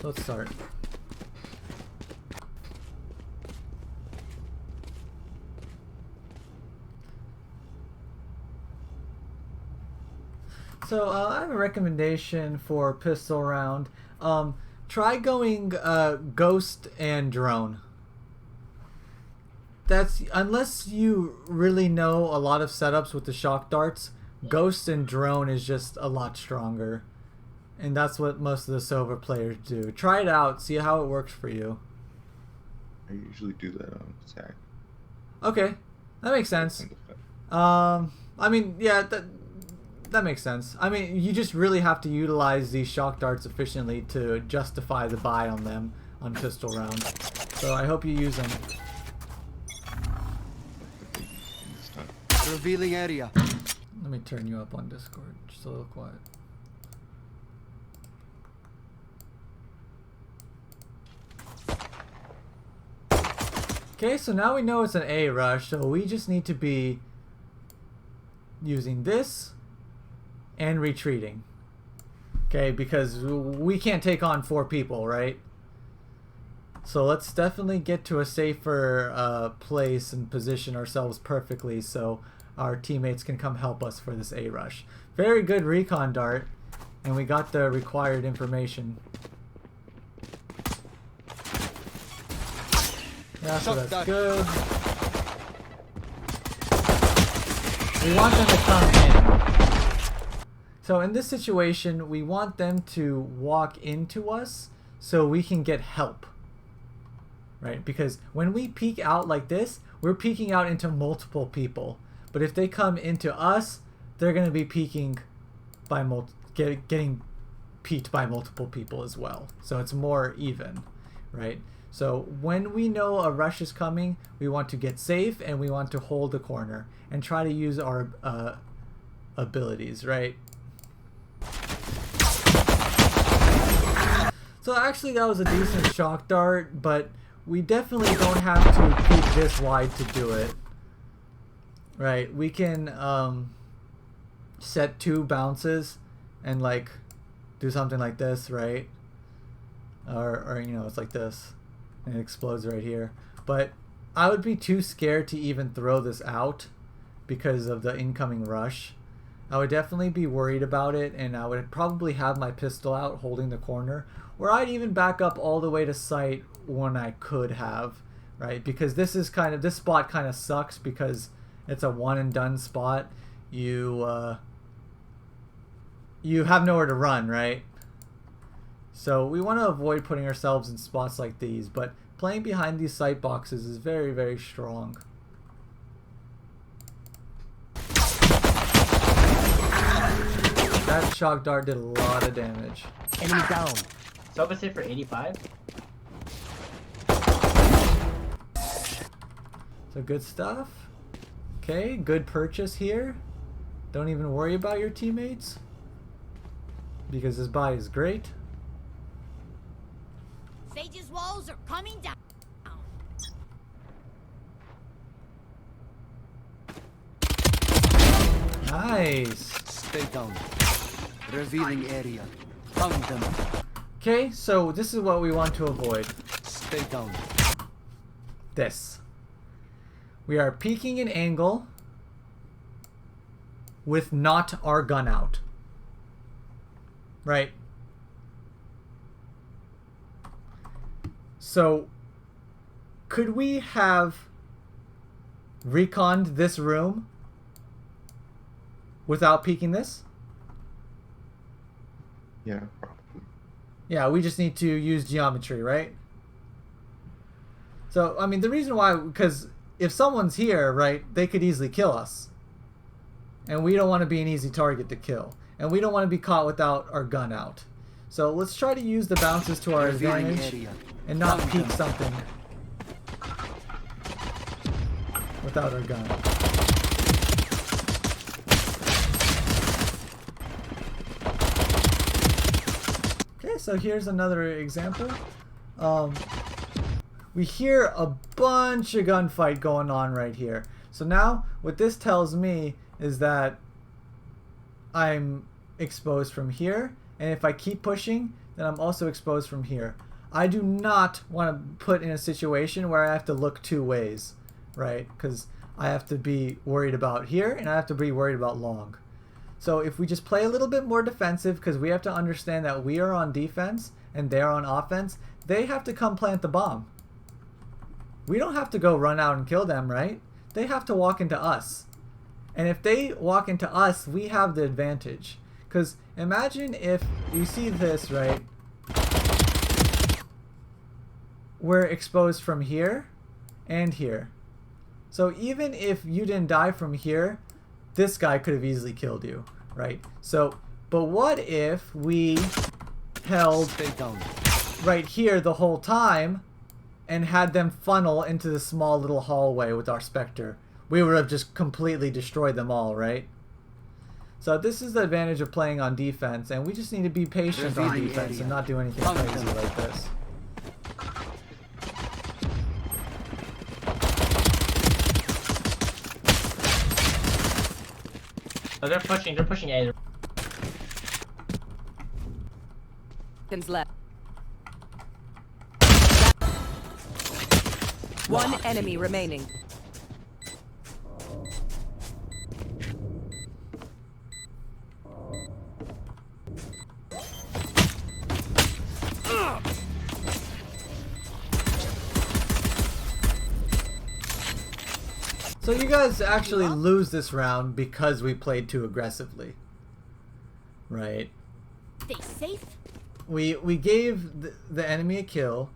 Let's start. So I have a recommendation for pistol round. Try going ghost and drone. That's unless you really know a lot of setups with the shock darts. Ghost and drone is just a lot stronger, and that's what most of the silver players do. Try it out, see how it works for you. I usually do that on attack. Okay, that makes sense. I mean, yeah, that makes sense. I mean, you just really have to utilize these shock darts efficiently to justify the buy on them on pistol round. So I hope you use them. Revealing area. Let me turn you up on Discord, just a little quiet. Okay, so now we know it's an A rush, so we just need to be using this and retreating. Okay, because we can't take on 4 people, right? So let's definitely get to a safer place and position ourselves perfectly so our teammates can come help us for this A rush. Very good recon dart, and we got the required information. Yeah, so that's good. We want them to come in. So in this situation, we want them to walk into us so we can get help. Right? Because when we peek out like this, we're peeking out into multiple people. But if they come into us, they're going to be peeking by getting peeked by multiple people as well. So it's more even, right? So when we know a rush is coming, we want to get safe and we want to hold the corner and try to use our abilities, right? So actually that was a decent shock dart, but we definitely don't have to peek this wide to do it. Right, we can set 2 bounces and like do something like this, right? Or you know, it's like this and it explodes right here. But I would be too scared to even throw this out because of the incoming rush. I would definitely be worried about it, and I would probably have my pistol out holding the corner, or I'd even back up all the way to sight when I could have, right? Because this spot kind of sucks because it's a one and done spot. You have nowhere to run, right? So we want to avoid putting ourselves in spots like these, but playing behind these sight boxes is very, very strong. That shock dart did a lot of damage. Enemy down. Soba hit for 85. So good stuff. Okay, good purchase here. Don't even worry about your teammates because this buy is great. Sage's walls are coming down. Nice. Stay down. Revealing area. Found them. Okay, so this is what we want to avoid. Stay down. This. We are peeking an angle with not our gun out. Right? So, could we have reconned this room without peeking this? Yeah, probably. Yeah, we just need to use geometry, right? So, I mean, the reason why, because if someone's here, right, they could easily kill us. And we don't want to be an easy target to kill. And we don't want to be caught without our gun out. So let's try to use the bounces to our advantage and not peek something without our gun. Okay, so here's another example. We hear a bunch of gunfight going on right here. So now what this tells me is that I'm exposed from here, and if I keep pushing, then I'm also exposed from here. I do not want to put in a situation where I have to look two ways, right? Because I have to be worried about here and I have to be worried about long. So if we just play a little bit more defensive, because we have to understand that we are on defense and they're on offense, they have to come plant the bomb. We don't have to go run out and kill them, right? They have to walk into us. And if they walk into us, we have the advantage. Because imagine if you see this, right? We're exposed from here and here. So even if you didn't die from here, this guy could have easily killed you, right? So, but what if we held right here the whole time and had them funnel into the small little hallway with our Spectre? We would have just completely destroyed them all, right? So this is the advantage of playing on defense, and we just need to be patient on defense and not do anything crazy like this. Oh, they're pushing A. Left. One enemy remaining. So you guys actually lose this round because we played too aggressively, right? Stay safe. We gave the enemy a kill,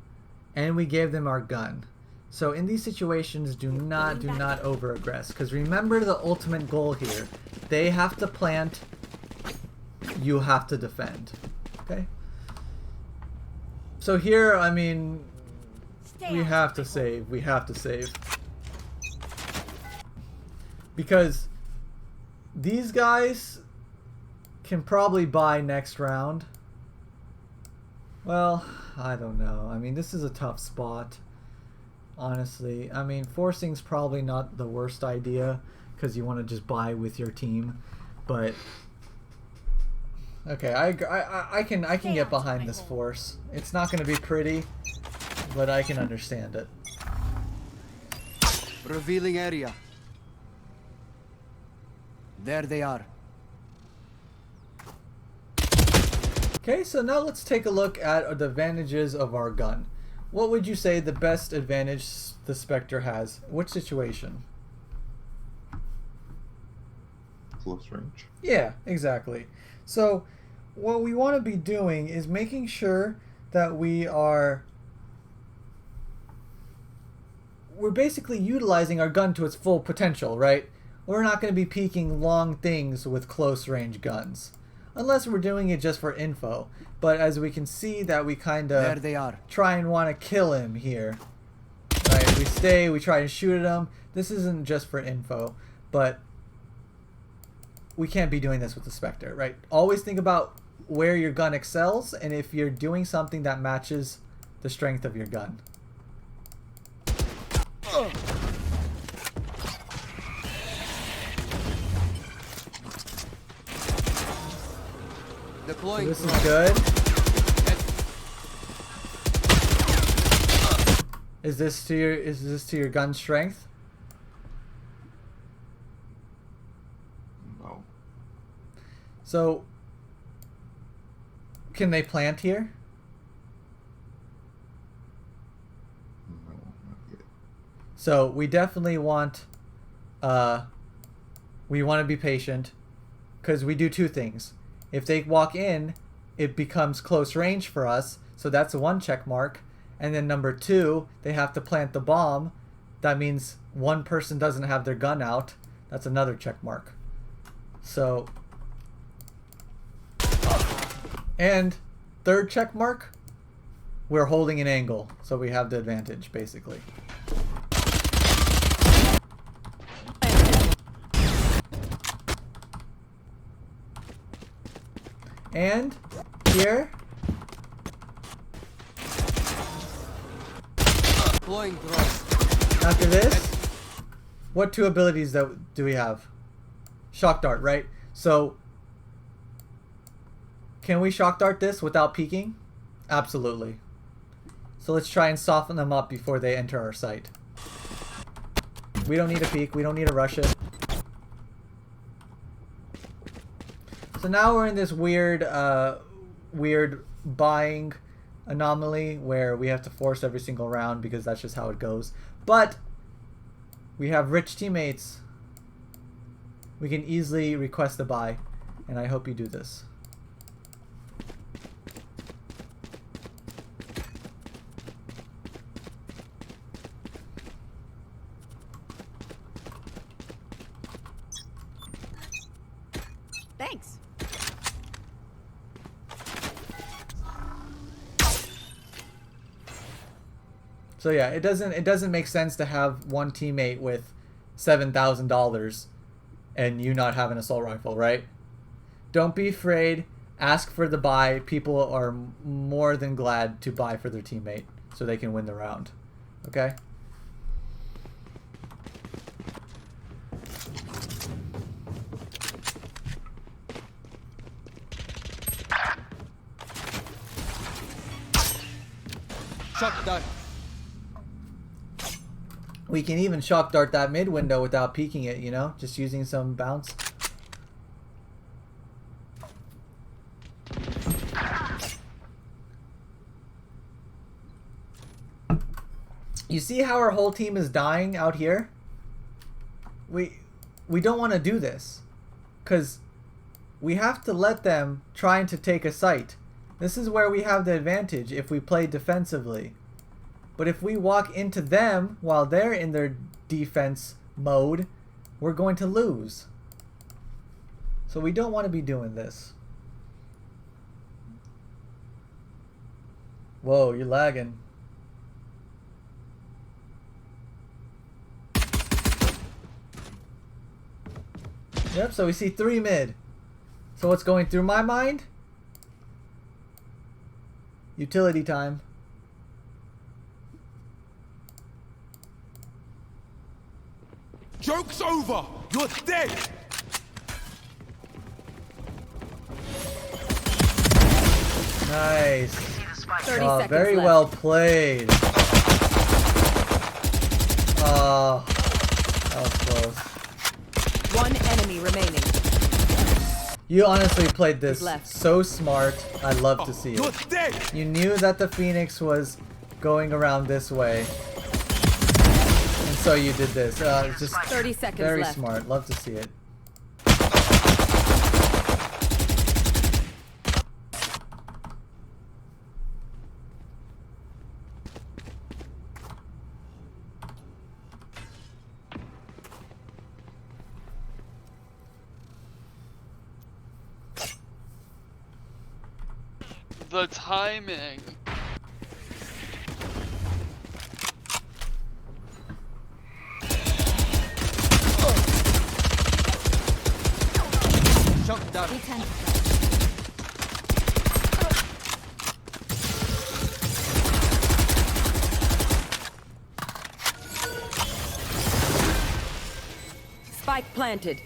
and we gave them our gun. So in these situations, do not over aggress, because remember the ultimate goal here: they have to plant, you have to defend. Okay. So here, I mean, we have to save. We have to save. Because these guys can probably buy next round. Well, I don't know. I mean, this is a tough spot, honestly. I mean, forcing's probably not the worst idea because you want to just buy with your team. But okay, I can get behind this force. It's not going to be pretty, but I can understand it. Revealing area. There they are. Okay, so now let's take a look at the advantages of our gun. What would you say the best advantage the Spectre has? Which situation? Close range. Yeah, exactly. So what we want to be doing is making sure that we're basically utilizing our gun to its full potential, right? We're not going to be peeking long things with close range guns. Unless we're doing it just for info. But as we can see that we kind of try and want to kill him here. Right, we try and shoot at him. This isn't just for info. But we can't be doing this with the Spectre, right? Always think about where your gun excels and if you're doing something that matches the strength of your gun. So this is good. Is this to your gun strength? No. So can they plant here? No, not yet. So we definitely want we want to be patient because we do two things. If they walk in, it becomes close range for us, so that's one check mark. And then number two, they have to plant the bomb. That means one person doesn't have their gun out. That's another check mark. So, and third check mark, we're holding an angle, so we have the advantage, basically. And here, after this, what two abilities do we have? Shock dart, right? So can we shock dart this without peeking? Absolutely. So let's try and soften them up before they enter our site. We don't need a peek. We don't need to rush it. So now we're in this weird buying anomaly where we have to force every single round because that's just how it goes. But we have rich teammates. We can easily request a buy, and I hope you do this. Thanks. So yeah, it doesn't make sense to have one teammate with $7,000 and you not have an assault rifle, right? Don't be afraid. Ask for the buy. People are more than glad to buy for their teammate so they can win the round. Okay? Shock dart. We can even shock dart that mid window without peeking it, you know? Just using some bounce. You see how our whole team is dying out here? We don't want to do this. Because we have to let them trying to take a site. This is where we have the advantage if we play defensively. But if we walk into them while they're in their defense mode, we're going to lose. So we don't want to be doing this. Whoa, you're lagging. Yep, so we see 3 mid. So what's going through my mind? Utility time. Joke's over! You're dead! Nice. 30 Oh, seconds very left. well played. Oh, that was close. One enemy remaining. You honestly played this Left. so smart. I love to see You're it. dead! You knew that the Phoenix was going around this way. And so you did this. It's just 30 seconds very left. smart. Love to see it. The timing. Shock dart. Spike planted.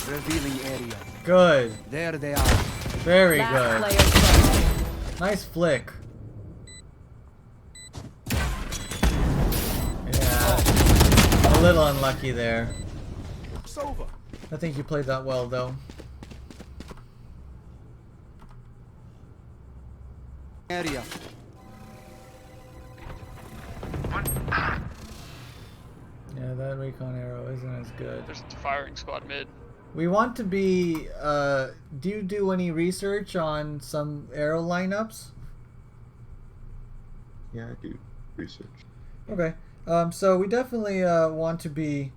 Revealing area. Good. There they are. Very Last good. player standing. Nice flick. Yeah. A little unlucky there. It's over. I think you played that well, though. Area. Yeah, that recon arrow isn't as good. There's a firing squad mid. We want to be, do you do any research on some arrow lineups? Yeah, I do research. Okay. So we definitely want to be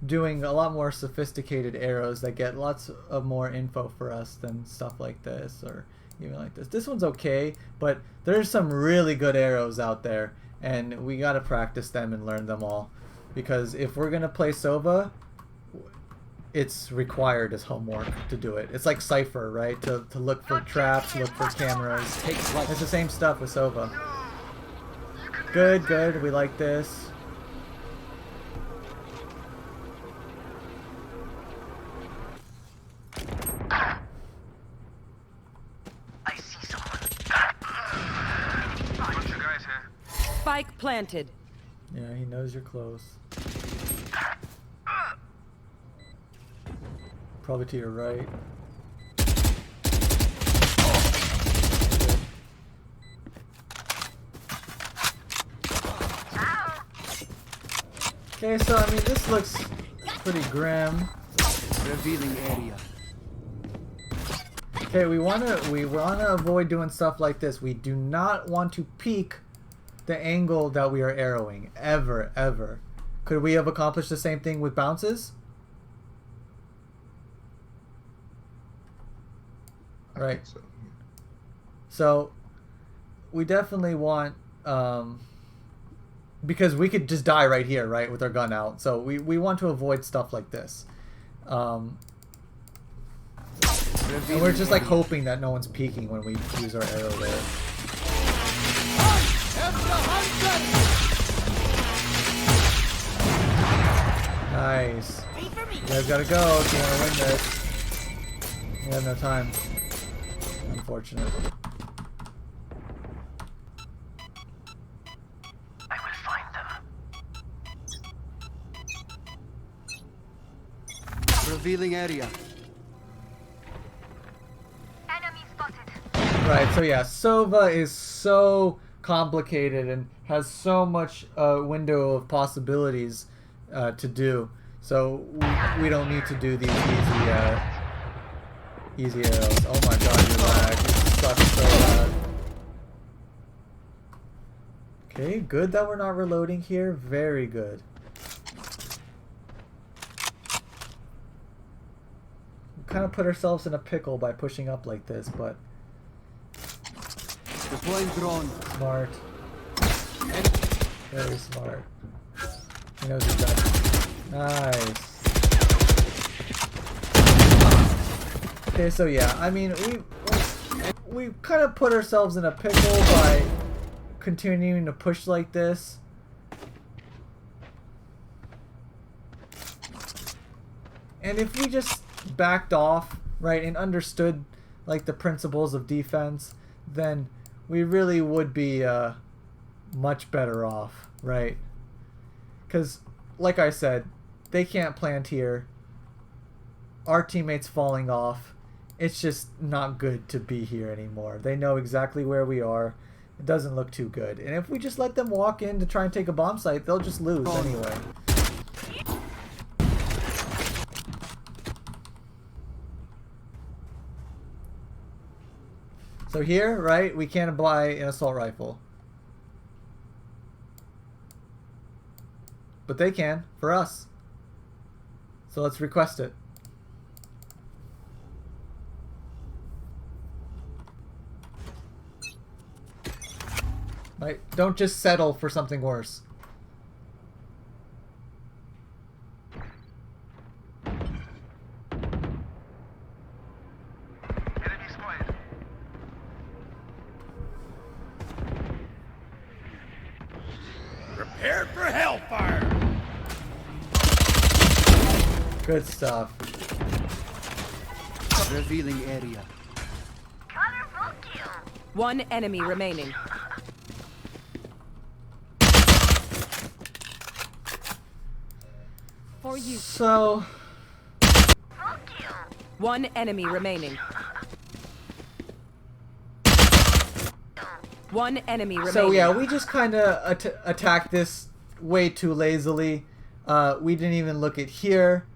doing a lot more sophisticated arrows that get lots of more info for us than stuff like this or even like this. This one's okay, but there's some really good arrows out there, and we got to practice them and learn them all. Because if we're going to play Sova, it's required as homework to do it. It's like Cypher, right? To look for traps, look for cameras. Take flight. It's the same stuff with Sova. Good, good. We like this. Spike planted. Yeah, he knows you're close. Probably to your right. Okay, so I mean this looks pretty grim. Revealing area. Okay, we wanna avoid doing stuff like this. We do not want to peek the angle that we are arrowing. Ever. Could we have accomplished the same thing with bounces? Right. So, So we definitely want because we could just die right here, right, with our gun out. So we want to avoid stuff like this. And we're just like hoping that no one's peeking when we use our arrow there. Nice. Wait for me. You guys gotta go if you want to win this. We have no time. Unfortunate. Revealing area. Right, so yeah, Sova is so complicated and has so much window of possibilities to do. So we don't need to do these easy arrows. Oh my god, you're lag. This sucks so bad. Okay, good that we're not reloading here. Very good. We kind of put ourselves in a pickle by pushing up like this, but Deploying drone. smart. Very smart. He knows exactly. Nice. Okay, so yeah, I mean, we kind of put ourselves in a pickle by continuing to push like this. And if we just backed off, right, and understood like the principles of defense, then we really would be much better off, right? Because, like I said, they can't plant here. Our teammates falling off. It's just not good to be here anymore. They know exactly where we are. It doesn't look too good. And if we just let them walk in to try and take a bomb site, they'll just lose anyway. So here, right, we can't buy an assault rifle. But they can, for us. So let's request it. Right, don't just settle for something worse. Prepare for hellfire. Good stuff. Revealing area. One enemy remaining. For you. So, One enemy remaining. One enemy remaining. so yeah, we just kind of attacked this way too lazily. We didn't even look at here.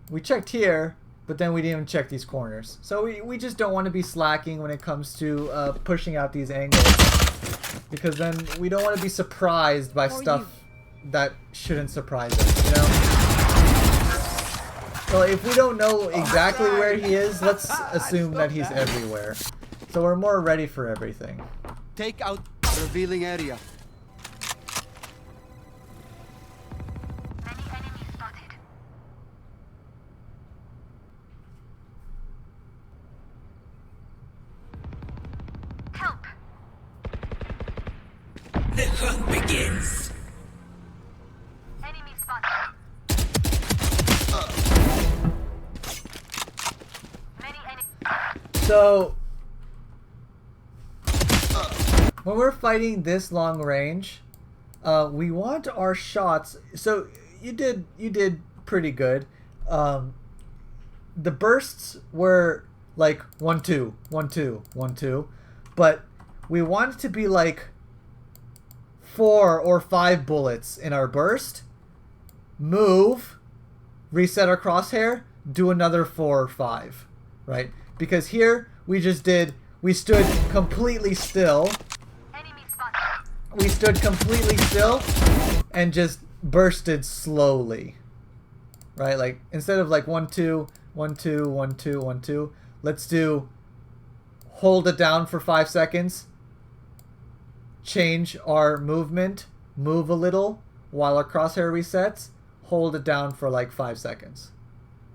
We checked here, but then we didn't even check these corners. So we just don't want to be slacking when it comes to pushing out these angles, because then we don't want to be surprised by stuff that shouldn't surprise us, you know? So if we don't know exactly where he is, let's assume that he's everywhere. So we're more ready for everything. Take out. Revealing area. The hunt begins. So when we're fighting this long range, we want our shots. So you did pretty good. The bursts were like 1 2 1 2 1 2, but we want it to be like 4 or 5 bullets in our burst. Move, reset our crosshair, do another 4 or 5, right? Because here we stood completely still. We stood completely still and just bursted slowly, right? Like instead of like 1 2 1 2 1 2 1 2, let's do hold it down for 5 seconds, change our movement, move a little while our crosshair resets, hold it down for like 5 seconds.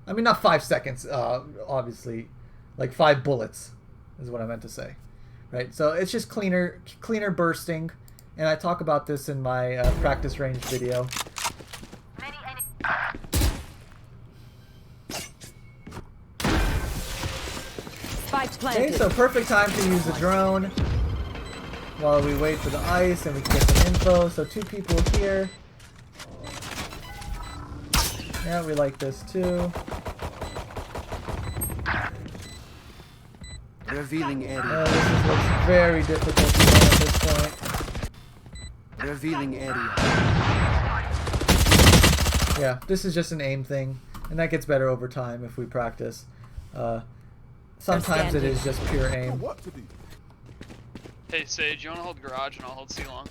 I mean, not 5 seconds, obviously, like 5 bullets is what I meant to say, right? So it's just cleaner bursting, and I talk about this in my practice range video. Spike planted. Okay, so perfect time to use the drone while we wait for the ice and we can get some info. So 2 people here. Yeah, we like this too. Revealing area. This looks very difficult to win at this point. Revealing area. Yeah, this is just an aim thing, and that gets better over time if we practice. Sometimes it is just pure aim. Hey Sage, you wanna hold garage and I'll hold C-long?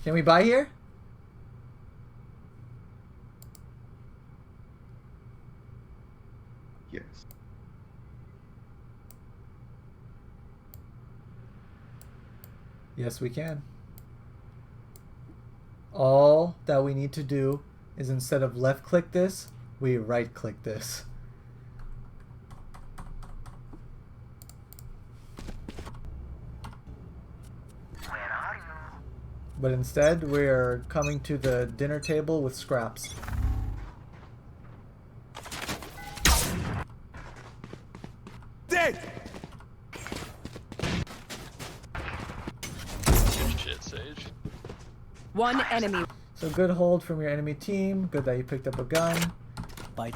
Can we buy here? Yes. Yes, we can. All that we need to do is instead of left click this, we right click this. But instead, we're coming to the dinner table with scraps. Dead! Good shit, Sage. One enemy. So good hold from your enemy team. Good that you picked up a gun. Bite.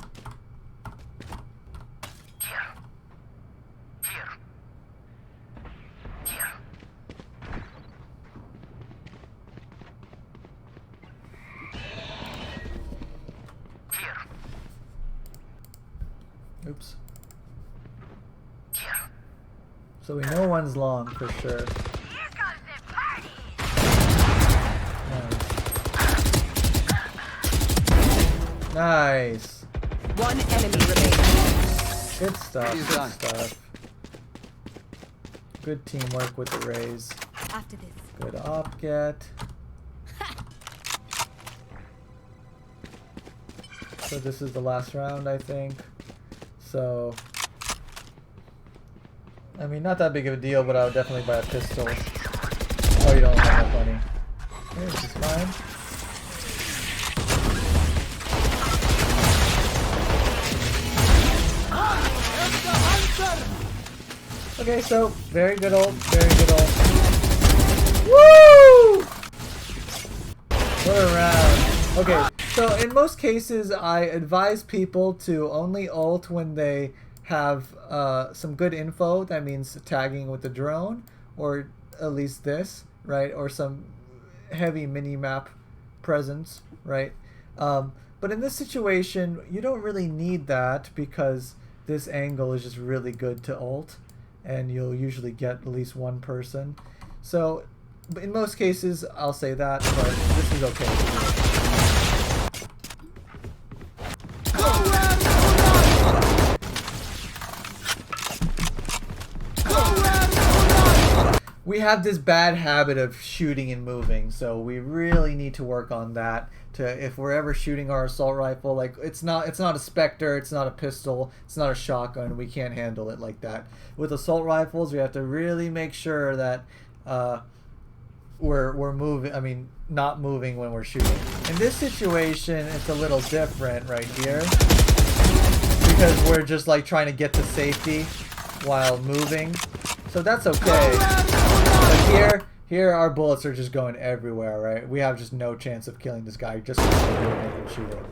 Oops. So we know one's long for sure. Nice. One enemy remaining. Good stuff. He's Good done. stuff. Good teamwork with the raise. After this. Good op get. So this is the last round, I think. So, I mean, not that big of a deal, but I would definitely buy a pistol. Oh, you don't have enough money. Okay, this is fine. Okay, so very good ult, very good ult. Woo! What a round. Okay, so in most cases, I advise people to only ult when they have some good info. That means tagging with the drone, or at least this, right? Or some heavy mini-map presence, right? But in this situation, you don't really need that because this angle is just really good to ult, and you'll usually get at least one person. So in most cases, I'll say that, but this is okay. We have this bad habit of shooting and moving, so we really need to work on that. If we're ever shooting our assault rifle, like it's not a Spectre, it's not a pistol, it's not a shotgun, we can't handle it like that. With assault rifles, we have to really make sure that we're moving. I mean, not moving when we're shooting. In this situation, it's a little different right here because we're just like trying to get to safety while moving. So that's okay. But here our bullets are just going everywhere, right? We have just no chance of killing this guy just because we're doing it and shoot him.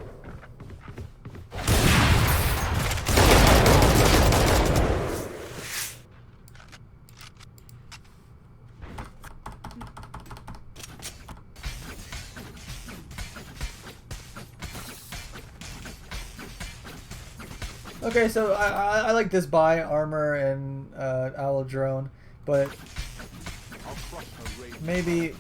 Okay, so I like this buy, armor and owl drone, but maybe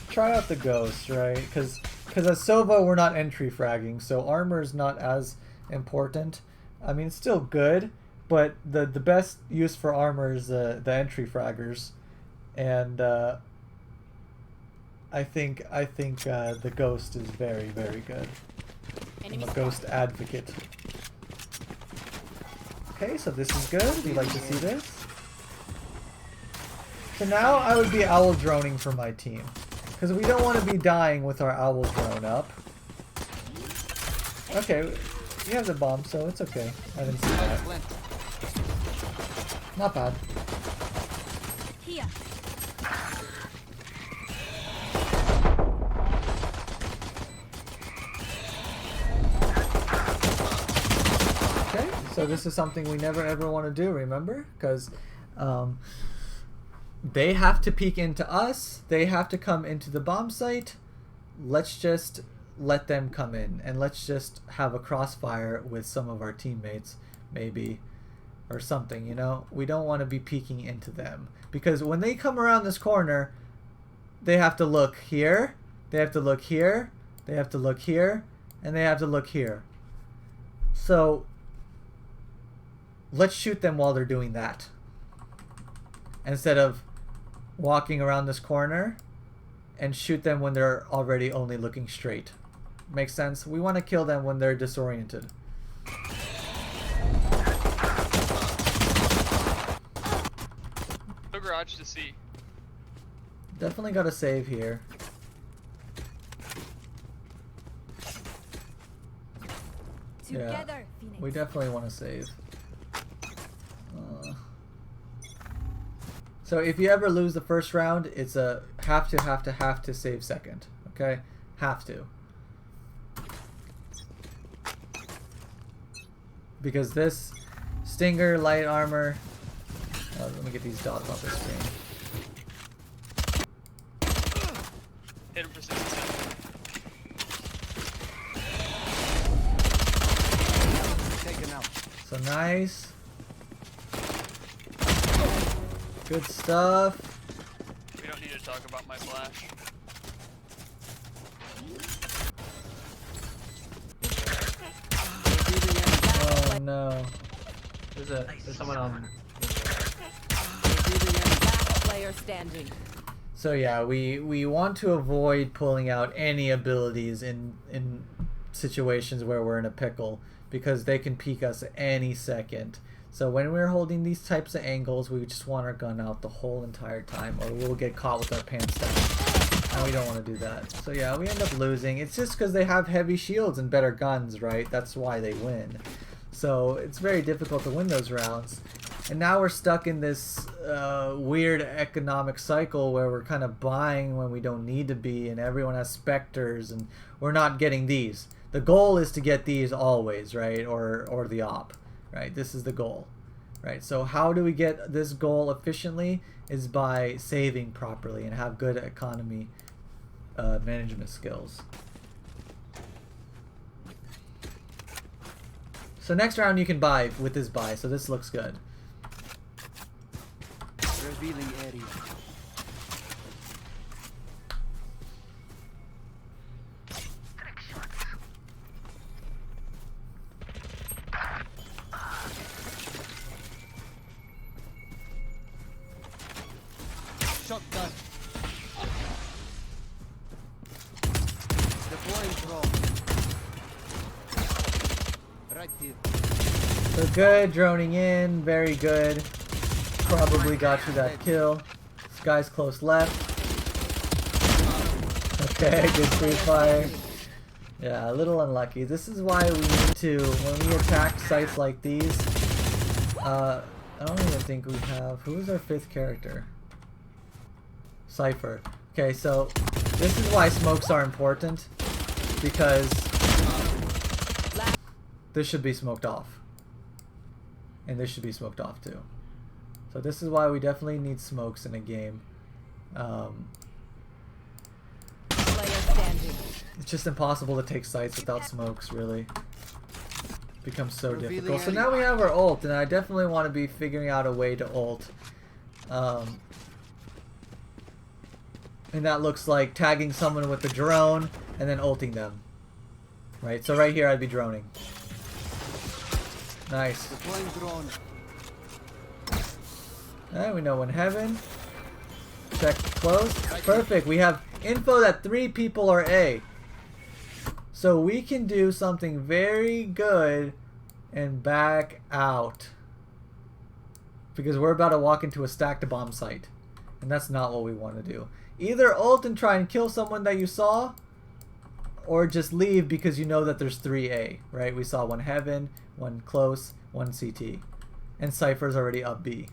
try out the ghost, right? Because as Sova we're not entry fragging, so armor is not as important. I mean, it's still good, but the best use for armor is the entry fraggers, and I think the ghost is very good. I'm a ghost advocate. Okay, so this is good. We like to see this. So now I would be owl droning for my team, because we don't want to be dying with our owl drone up. Okay, you have the bomb, so it's okay. I didn't see that. Not bad. Here. Okay, so this is something we never ever want to do, remember? Because they have to peek into us, they have to come into the bomb site. Let's just let them come in, and let's just have a crossfire with some of our teammates, maybe, or something, you know? We don't want to be peeking into them, because when they come around this corner, they have to look here, they have to look here, they have to look here, and they have to look here. So let's shoot them while they're doing that, instead of walking around this corner, and shoot them when they're already only looking straight. Makes sense? We want to kill them when they're disoriented. No garage to see. Definitely got to save here. Together, Phoenix. We definitely want to save. So if you ever lose the first round, it's a have to save second. Okay? Have to. Because this Stinger, light armor... let me get these dots off the screen. Hit him for 60%. Taken out. So nice. Good stuff. We don't need to talk about my flash. Oh no. There's someone on. Last player standing. So yeah, we want to avoid pulling out any abilities in situations where we're in a pickle, because they can peek us any second. So when we're holding these types of angles, we just want our gun out the whole entire time, or we'll get caught with our pants down. And we don't want to do that. So yeah, we end up losing. It's just because they have heavy shields and better guns, right? That's why they win. So it's very difficult to win those rounds. And now we're stuck in this weird economic cycle where we're kind of buying when we don't need to be, and everyone has Spectres, and we're not getting these. The goal is to get these always, right? Or the op. Right, this is the goal, right? So how do we get this goal efficiently? Is by saving properly and have good economy management skills. So next round you can buy with this buy, so this looks good. Revealing area. Shotgun. Deploying drone. Right here. So good, droning in, very good. Probably got you that kill. This guy's close left. Okay, good free fire. Yeah, a little unlucky. This is why we need to, when we attack sites like these, I don't even think we have. Who is our 5th character? Cypher. Okay, so this is why smokes are important, because this should be smoked off. And this should be smoked off too. So this is why we definitely need smokes in a game. Player standing. It's just impossible to take sites without smokes, really. It becomes so Revealing difficult. So area. now we have our ult, and I definitely want to be figuring out a way to ult. And that looks like tagging someone with the drone and then ulting them. Right, so right here I'd be droning. Nice. Deploying drone. Alright, we know when heaven. Check close. Perfect. We have info that 3 people are A. So we can do something very good and back out. Because we're about to walk into a stacked bomb site. And that's not what we want to do. Either ult and try and kill someone that you saw, or just leave because you know that there's 3A, right? We saw 1 heaven, 1 close, 1 CT. And Cypher's already up B.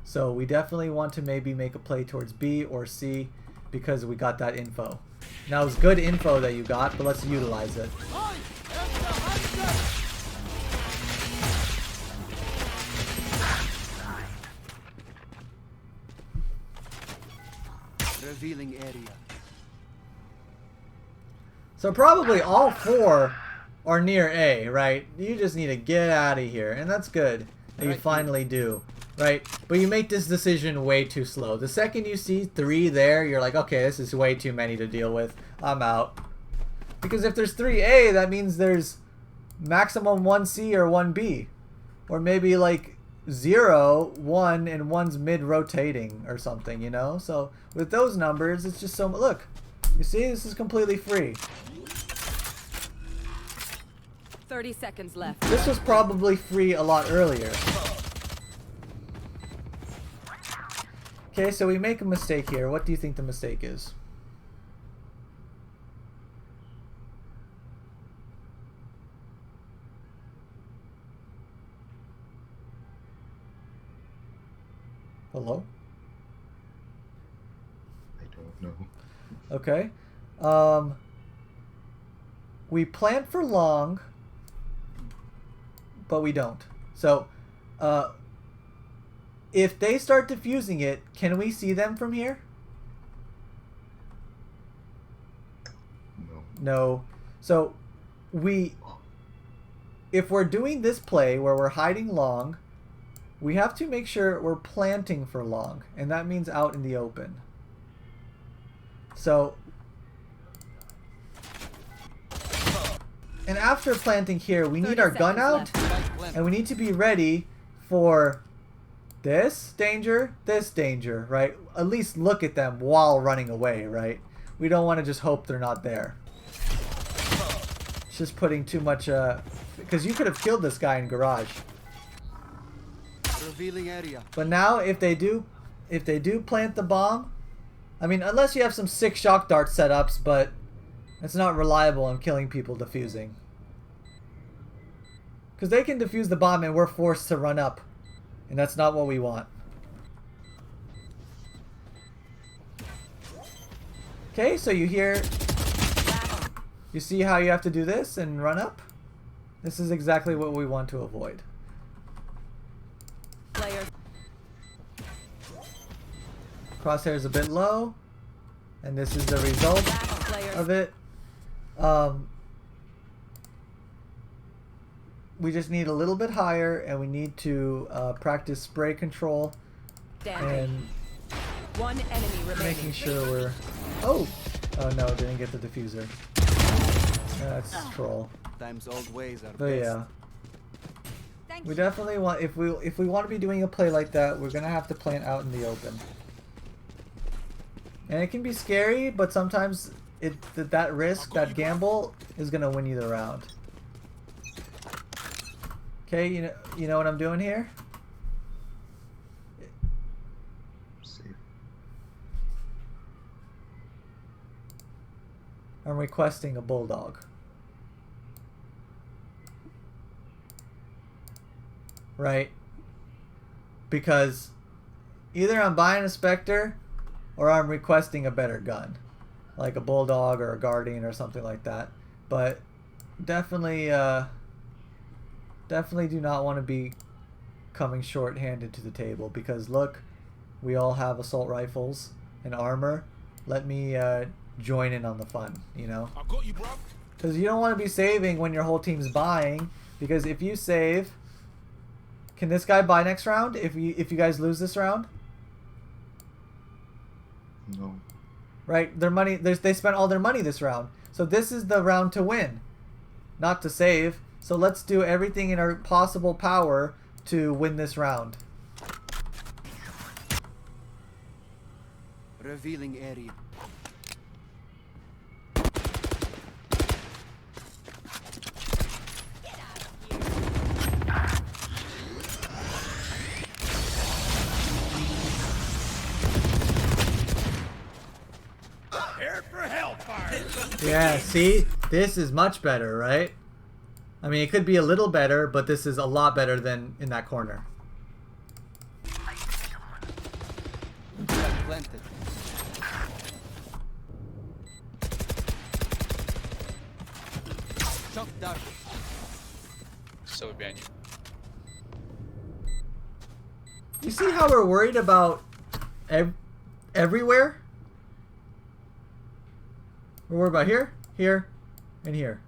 So we definitely want to maybe make a play towards B or C because we got that info. Now it's good info that you got, but let's utilize it. Revealing area. So probably all 4 are near A, right? You just need to get out of here, and that's good that you finally do, right? But you make this decision way too slow. The second you see 3 there, you're like, okay, this is way too many to deal with. I'm out. Because if there's 3A, that means there's maximum 1C or 1B. Or maybe like 0, 1, and 1's mid-rotating or something, you know? So with those numbers, it's just so... Look, you see, this is completely free. 30 seconds left. This was probably free a lot earlier. Okay, so we make a mistake here. What do you think the mistake is? Hello? I don't know. Okay. We plant for long, but we don't. So, if they start defusing it, can we see them from here? No. No. So, if we're doing this play where we're hiding long, we have to make sure we're planting for long, and that means out in the open. So, and after planting here, we need our gun out, and we need to be ready for this danger, right? At least look at them while running away, right? We don't want to just hope they're not there. It's just putting too much, because you could have killed this guy in garage. Revealing area. But now, if they do plant the bomb, I mean, unless you have some sick shock dart setups, but it's not reliable on killing people defusing. Because they can defuse the bomb and we're forced to run up. And that's not what we want. Okay, so you hear... You see how you have to do this and run up? This is exactly what we want to avoid. Player. Crosshair is a bit low. And this is the result of it. We just need a little bit higher, and we need to practice spray control and One enemy remaining. making sure we're... Oh no, didn't get the diffuser. That's troll. Times old ways are But yeah, Thank we you. definitely want, if we want to be doing a play like that, we're gonna have to plant out in the open. And it can be scary, but sometimes that risk, that gamble, is gonna win you the round. Okay, you know what I'm doing here? Safe. I'm requesting a bulldog. Right? because either I'm buying a Spectre or I'm requesting a better gun, like a Bulldog or a Guardian or something like that. But definitely definitely do not want to be coming short-handed to the table, because look, we all have assault rifles and armor. Let me join in on the fun, you know? I got you, bro. Because you don't want to be saving when your whole team's buying, because if you save, can this guy buy next round if you guys lose this round? No. Right, their money, they spent all their money this round. So this is the round to win, not to save. So let's do everything in our possible power to win this round. Revealing area. Prepare for hellfire. Yeah, see? This is much better, right? I mean, it could be a little better, but this is a lot better than in that corner. Planted. Shock dart. So behind you. You see how we're worried about everywhere? We're worried about here, here, and here.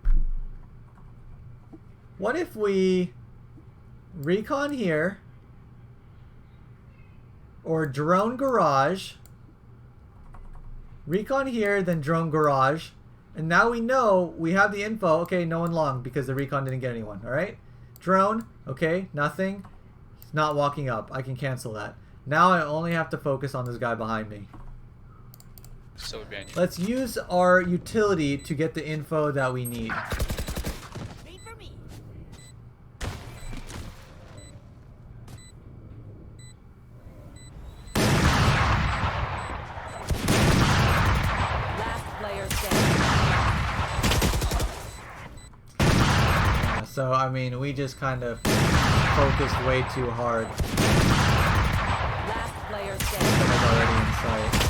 What if we recon here, or drone garage, recon here, then drone garage, and now we know we have the info. Okay, no one long because the recon didn't get anyone. All right, drone. Okay, nothing. He's not walking up. I can cancel that. Now I only have to focus on this guy behind me. So behind you. Let's use our utility to get the info that we need. Wait for me. Last player standing. So, I mean, we just kind of focused way too hard. Last player standing. Someone's already in sight.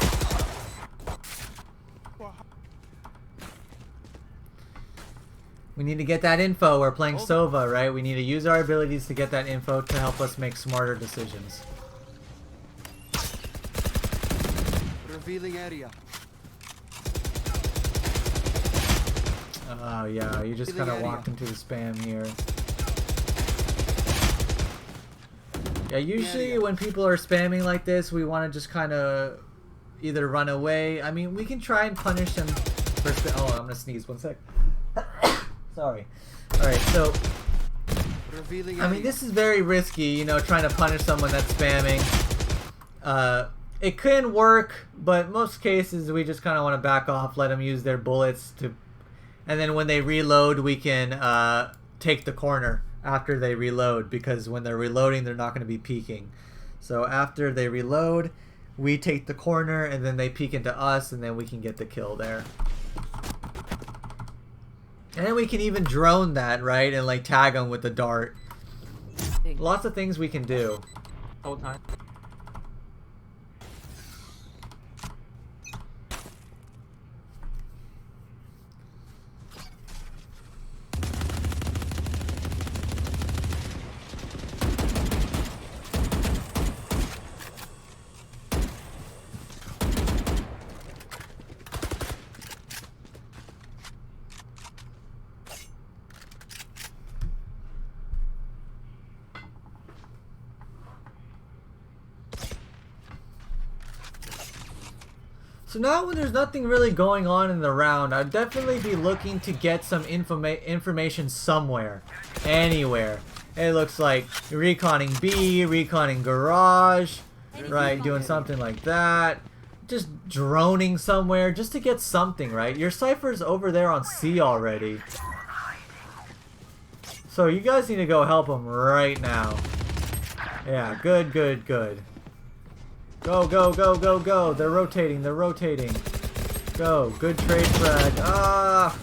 We need to get that info. We're playing Sova, right? We need to use our abilities to get that info to help us make smarter decisions. Revealing area. Oh, yeah. You just kind of walked into the spam here. Yeah, usually when people are spamming like this, we want to just kind of either run away. I mean, we can try and punish them for... Oh, I'm going to sneeze. 1 sec. Sorry. Alright, so... Revealing I mean, this is very risky, you know, trying to punish someone that's spamming. It can work, but most cases we just kind of want to back off, let them use their bullets to... And then when they reload, we can take the corner after they reload, because when they're reloading, they're not going to be peeking. So after they reload, we take the corner, and then they peek into us, and then we can get the kill there. And we can even drone that, right? And like tag them with the dart. Lots of things we can do. Whole time. So now when there's nothing really going on in the round, I'd definitely be looking to get some information somewhere. Anywhere. It looks like reconning B, reconning garage, right? Doing something like that. Just droning somewhere just to get something, right? Your Cypher's over there on C already. So you guys need to go help him right now. Yeah, good, good, good. Go, go, go, go, go. They're rotating, they're rotating. Go. Good trade frag. Ah!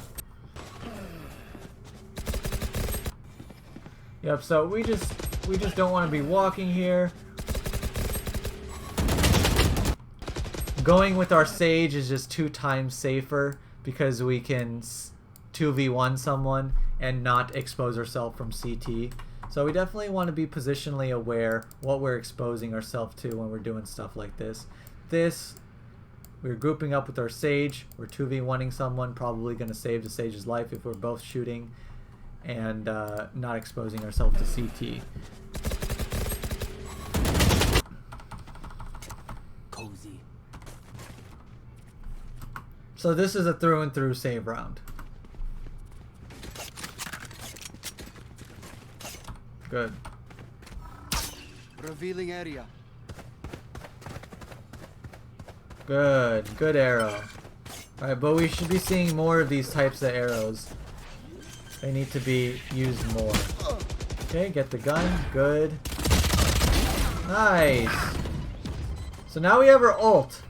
Yep, so we just don't want to be walking here. going with our Sage is just 2 times safer because we can 2v1 someone and not expose ourselves from CT. So we definitely want to be positionally aware what we're exposing ourselves to when we're doing stuff like this. We're grouping up with our Sage. We're 2v1ing someone, probably going to save the Sage's life if we're both shooting, and not exposing ourselves to CT. Cozy. So this is a through and through save round. Good. Revealing area. Good arrow. Alright, but we should be seeing more of these types of arrows. They need to be used more. Okay, get the gun. Good. Nice. So now we have our ult.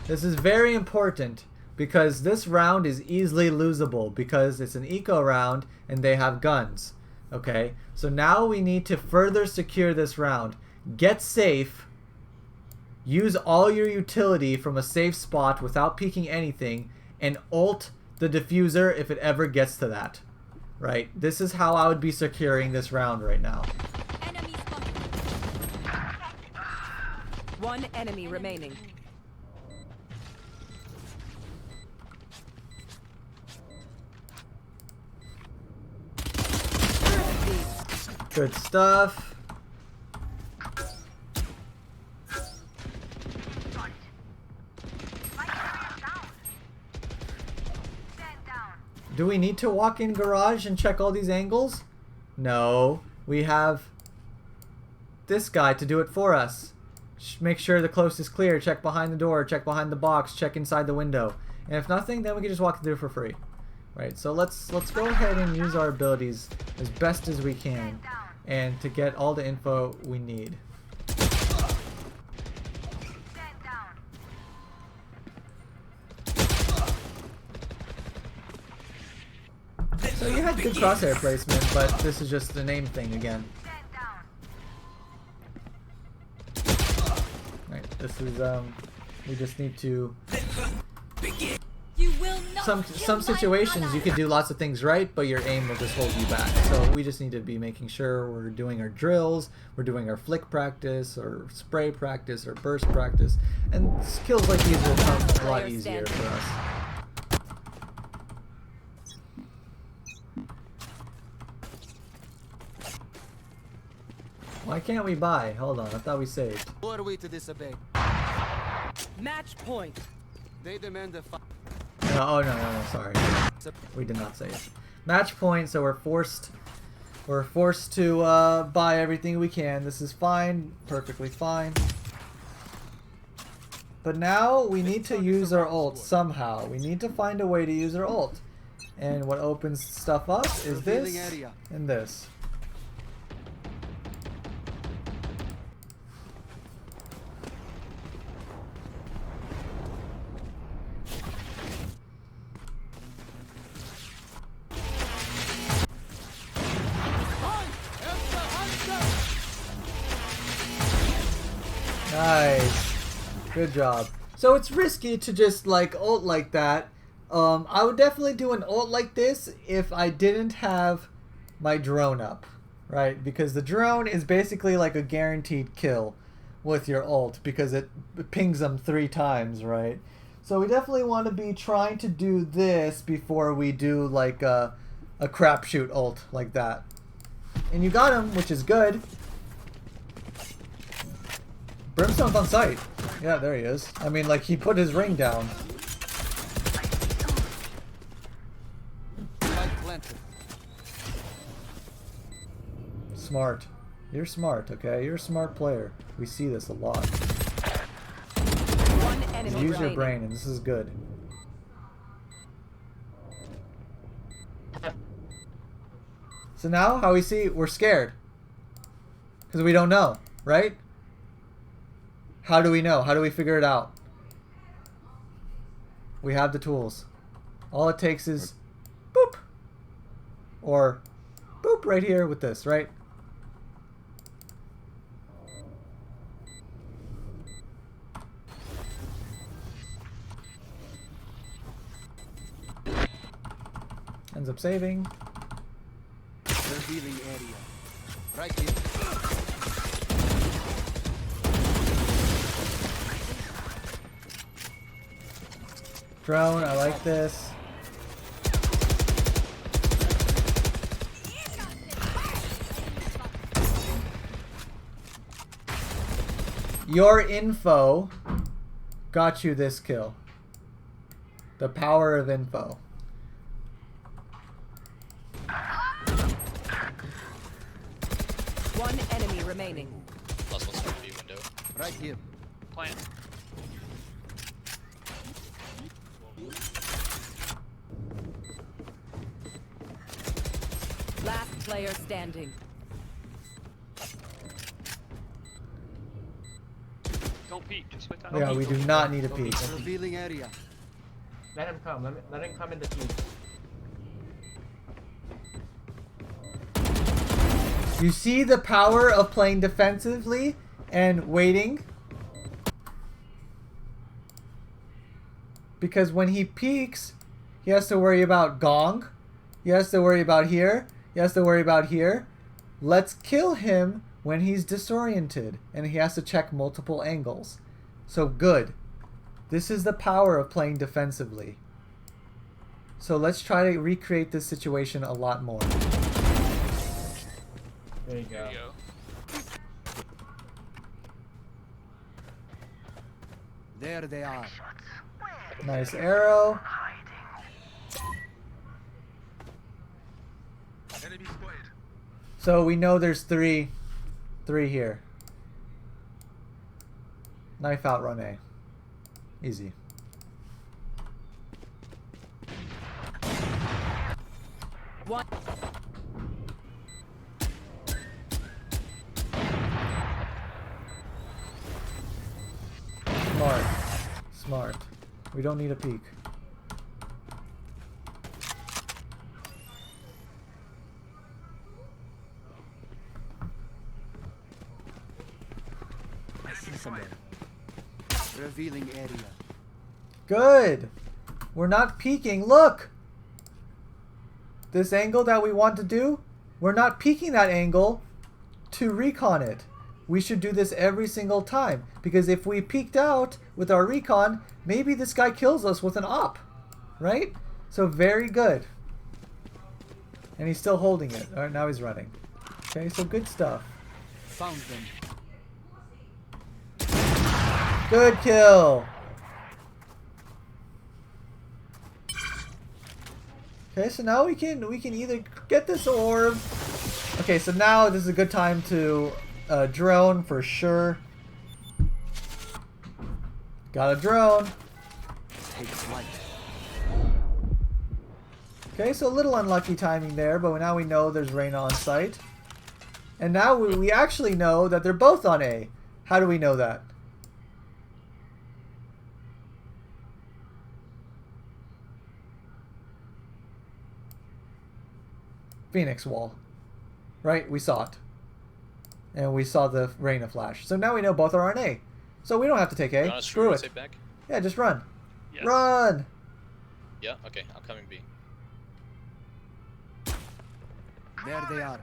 This is very important because this round is easily losable because it's an eco round and they have guns. Okay, so now we need to further secure this round. Get safe. Use all your utility from a safe spot without peeking anything, and ult the diffuser if it ever gets to that. Right? This is how I would be securing this round right now. Enemy spotted. 1 enemy remaining. Good stuff. Do we need to walk in garage and check all these angles? No. We have this guy to do it for us. Make sure the coast is clear. Check behind the door. Check behind the box. Check inside the window. And if nothing, then we can just walk through for free. Right, so let's go ahead and use our abilities as best as we can and to get all the info we need. So you had good crosshair placement, but this is just the name thing again. Right, this is we just need to You will not some kill situations my you can do lots of things right, but your aim will just hold you back. So we just need to be making sure we're doing our drills, we're doing our flick practice, or spray practice, or burst practice, and skills like these will come a lot easier for us. Why can't we buy? Hold on, I thought we saved. Who are we to disobey? Match point. They demand a fight. No, oh no, sorry. We did not save. Match point, so we're forced to buy everything we can. This is fine, perfectly fine. But now we need to use our ult somehow. We need to find a way to use our ult. And what opens stuff up is this and this. Nice. Good job. So it's risky to just like ult like that. I would definitely do an ult like this if I didn't have my drone up, right? Because the drone is basically like a guaranteed kill with your ult because it pings them 3 times, right? So we definitely want to be trying to do this before we do like a crapshoot ult like that. And you got him, which is good. Brimstone's on site. Yeah, there he is. I mean, like, he put his ring down. Smart. You're smart, okay? You're a smart player. We see this a lot. 1 enemy Use your remaining. brain, and this is good. So now, how we see, we're scared. Because we don't know, right? How do we know? How do we figure it out? We have the tools. All it takes is boop. Or boop right here with this, right? Ends up saving. Revealing area. Right here. Drone, I like this. Your info got you this kill. The power of info. One enemy remaining. Last one's from the B window. Right here. Plant. Last player standing. Don't peek. Just wait that. Yeah, we do not need a peek. Revealing area. Let him come. Let him come in the team. You see the power of playing defensively and waiting? Because when he peeks, he has to worry about gong. He has to worry about here. He has to worry about here. Let's kill him when he's disoriented and he has to check multiple angles. So good. This is the power of playing defensively. So let's try to recreate this situation a lot more. There you There go. you go. There they are. Nice arrow. So we know there's three here. Knife out, run A. Easy. One. Smart. Smart. We don't need a peek. I see someone. Revealing area. Good. We're not peeking. Look. This angle that we want to do, we're not peeking that angle to recon it. We should do this every single time. Because if we peeked out with our recon, maybe this guy kills us with an op. Right? So very good. And he's still holding it. Alright, now he's running. Okay, so good stuff. Found them. Good kill. Okay, so now we can either get this orb. Okay, so now this is a good time to drone for sure. Got a drone. Take flight. Okay, so a little unlucky timing there, but now we know there's Reyna on site. And now we actually know that they're both on A. How do we know that? Phoenix wall. Right? We saw it. And we saw the Reyna flash. So now we know both are on A. So we don't have to take A. Screw it. Back? Yeah, just run. Yes. Run! Yeah, okay, I'm coming B. There they are.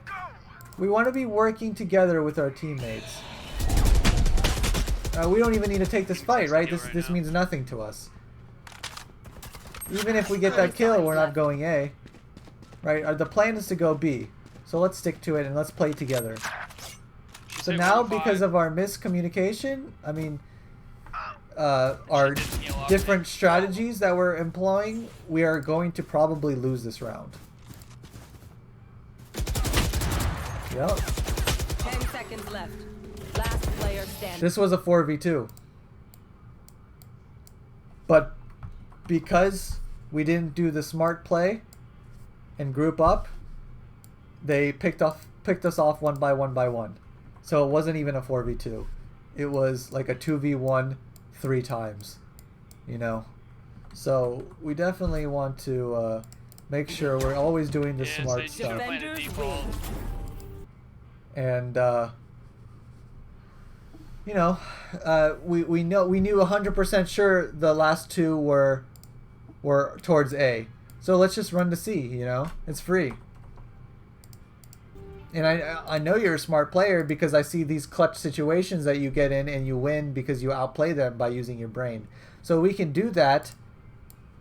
We want to be working together with our teammates. We don't even need to take this fight, right? This means nothing to us. Even if we get that kill, we're not going A. Right? The plan is to go B. So let's stick to it and let's play together. So now, because of our miscommunication, I mean, our different strategies that we're employing, we are going to probably lose this round. Yep. 10 seconds left. Last player standing. This was a 4v2. But because we didn't do the smart play and group up, they picked us off one by one. So it wasn't even a 4v2. It was like a 2v1 3 times. You know? So we definitely want to make sure we're always doing the smart stuff. Defenders win. And you know, we knew 100% sure the last two were towards A. So let's just run to C, you know? It's free. And I know you're a smart player because I see these clutch situations that you get in and you win because you outplay them by using your brain. So we can do that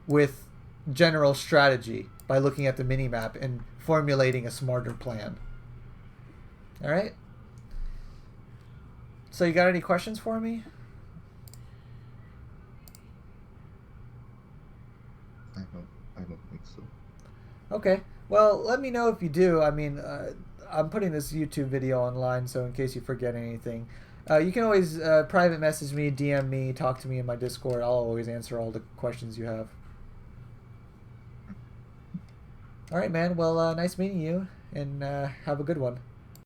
with general strategy by looking at the minimap and formulating a smarter plan. All right? So you got any questions for me? I don't think so. Okay. Well, let me know if you do. I mean, I'm putting this YouTube video online, so in case you forget anything, you can always private message me, DM me, talk to me in my Discord. I'll always answer all the questions you have. All right, man. Well, nice meeting you, and have a good one.